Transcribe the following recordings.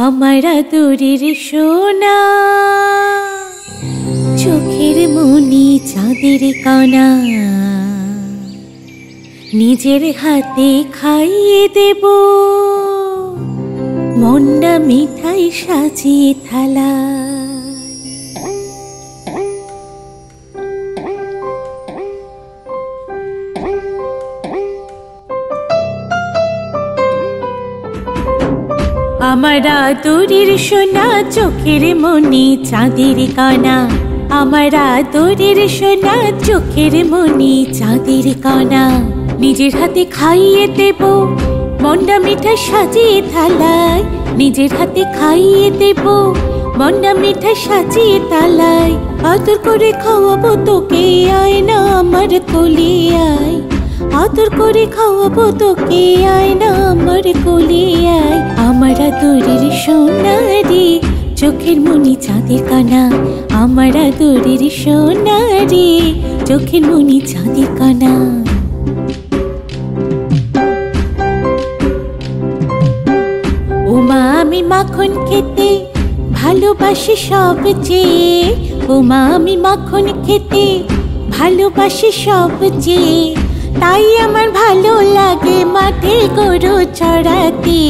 আমার আদরের সোনা, চোখের মনি চাঁদের কণা, নিজের হাতে খাইয়ে দেব মন্ডা মিঠাই সাজিয়ে থালা। আমার আদরের সোনা, চোখের মনি চাঁদের কণা, আমার আদরের সোনা, চোখের মনি চাঁদের কণা, নিজের হাতে খাইয়ে দেব মন্ডা মিঠাই সাজিয়ে থালায়, নিজের হাতে খাইয়ে দেব মন্ডা মিঠাই সাজিয়ে থালায়। আদর করে খাওয়াবো তোকে, আয় না আমার কোলে আয়, আদর করে খাওয়াবো তোকে, আয় না আমার কোলে আয়। আমার আদরের সোনা রে, চোখের মনি চাঁদের কণা, আমার আদরের সোনা রে, চোখের মনি চাঁদের কণা। ওমা আমি মাখন খেতে ভালোবাসি সবচেয়ে, ওমা আমি মাখন খেতে ভালোবাসি সবচেয়ে, তাই আমার ভালো লাগে মাঠে গরু চড়াতে,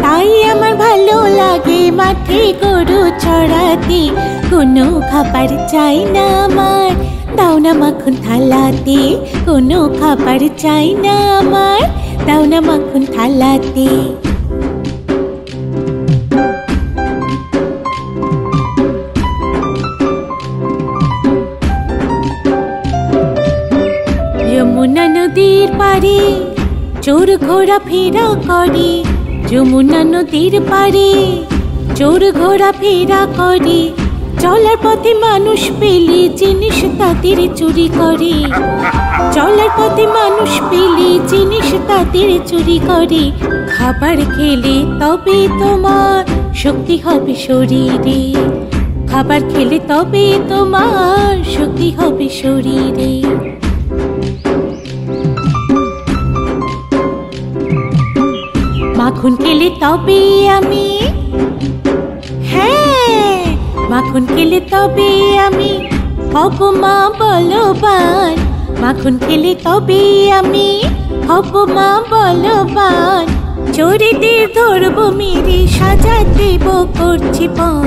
তাই আমার ভালো লাগে মাঠে গরু চড়াতে। কোনো খাবার চাই না আমার, দাও না মাখন থালাতে, কোনো খাবার চাই না আমার, দাও না মাখন থালাতে। যমুনা নদীর পারে চোর ঘোরা ফেরা করে, যমুনা নদীর পারে চোর ঘোরা ফেরা করে, চলার পথে মানুষ পেলে জিনিস তাদের চুরি করে, চলার পথে মানুষ পেলে জিনিস তাদের চুরি করে। খাবার খেলে তবে তোমার শক্তি হবে শরীরে, খাবার খেলে তবে তোমার শক্তি হবে শরীরে। মাখন খেলে তবে আমি, হ্যাঁ মাখন খেলে তবে আমি হব মা বলবান, মাখন খেলে তবে আমি হব মা বলবান। চোরেদের ধরবো মেরে সাজা দেব করছি পণ,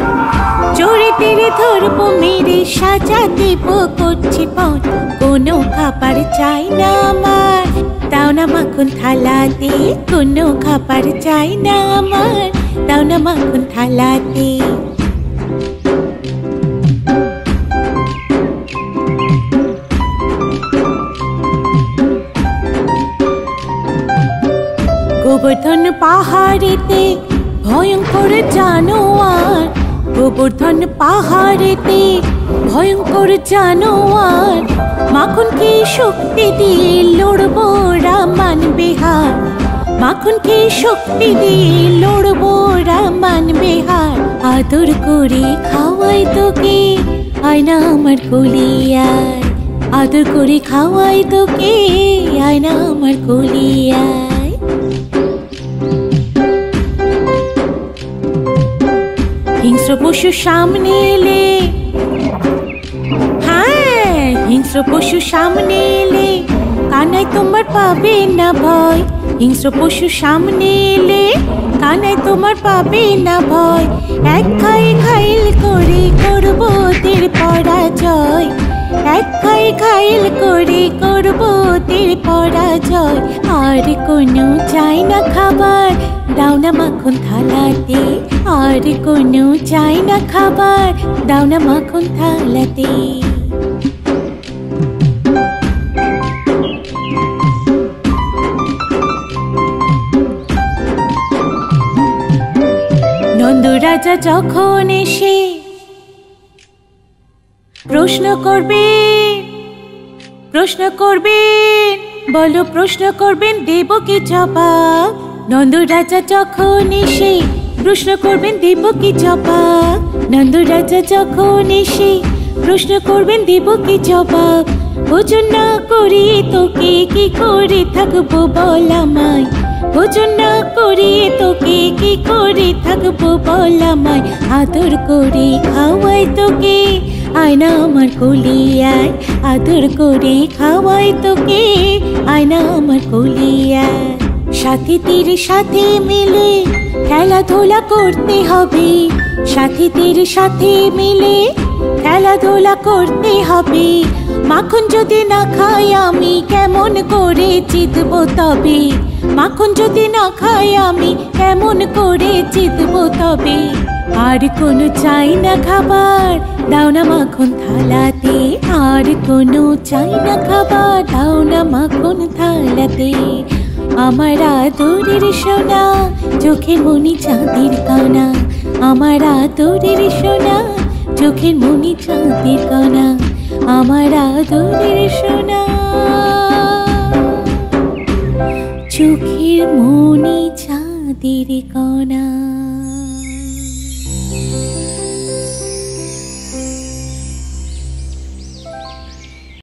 চোরেদের ধরবো মেরে সাজা দেব করছি পণ। কোনো খাবার চাই না আমার, দাও না মাখন থালাতে, কোনো খাবার চাই না আমার, দাও না মাখন থালাতে। গোবর্ধন পাহাড়েতে ভয়ঙ্কর জানোয়ার, গোবর্ধন পাহাড়েতে ভয়ঙ্কর জানোয়ার, মাখনকে শক্তি দিয়ে লড়বো রামান বিহার, মাখনকে শক্তি দিয়ে লড়বো রামান বিহার। আদর করে খাওয়াই তোকে, আয় না আমার কোলে আয়, আদর করে খাওয়াই তোকে, আয় না আমার কোলে আয়। হিংস্র পশু সামনে এলে, হ্যাঁ হিংস্র পশু সামনে এলে কানাই তোমার পাবে না ভয়, হিংস্র পশু সামনে এলে কানাই তোমার পাবে না ভয়। এক খাই খাইল করে করবো ওদের পরাজয়, এক খাই খাইল করে করবো ওদের পরাজয়। আর কোনো চাই না খাবার, দাও না মাখন থালাতে, আর কোনো চাই না খাবার, দাও না মাখন থালাতে। নন্দ রাজা যখন এসে প্রশ্ন করবেন, প্রশ্ন করবেন, বলো প্রশ্ন করবেন দেব কি জবাব। নন্দ রাজা যখন এসে প্রশ্ন করবেন দেব কি জবাব, নন্দ রাজা যখন এসে প্রশ্ন করবেন দেব কি জবাব। ভোজন না করি তোকে কি করে থাকবো বল আমায়, ভোজন না করি তোকে কি করে থাকবো বল আমায় আদর করে খাওয়াই তোকে, আয়না আমার কোলে আয়, আদর করে খাওয়াই তোকে, আয়না আমার কোলে আয়। সাথীদের সাথে মিলে খেলাধুলা করতে হবে, সাথীদের সাথে মিলে খেলাধুলা করতে হবে। মাখন যদি না খাই আমি কেমন করে জিতবো তবে, মাখন যদি না খাই আমি কেমন করে জিতবো তবে। আর কোনো চাই না খাবার, দাও না মাখন থালাতে, আর কোনো চাই না খাবার, দাও না মাখন থালাতে। আমার আদরের সোনা, চোখের মনি চাঁদের কণা, আমার আদরের সোনা, চোখের মনি চাঁদের কণা, আমার আদরের সোনা, চোখের মনি চাঁদের কণা।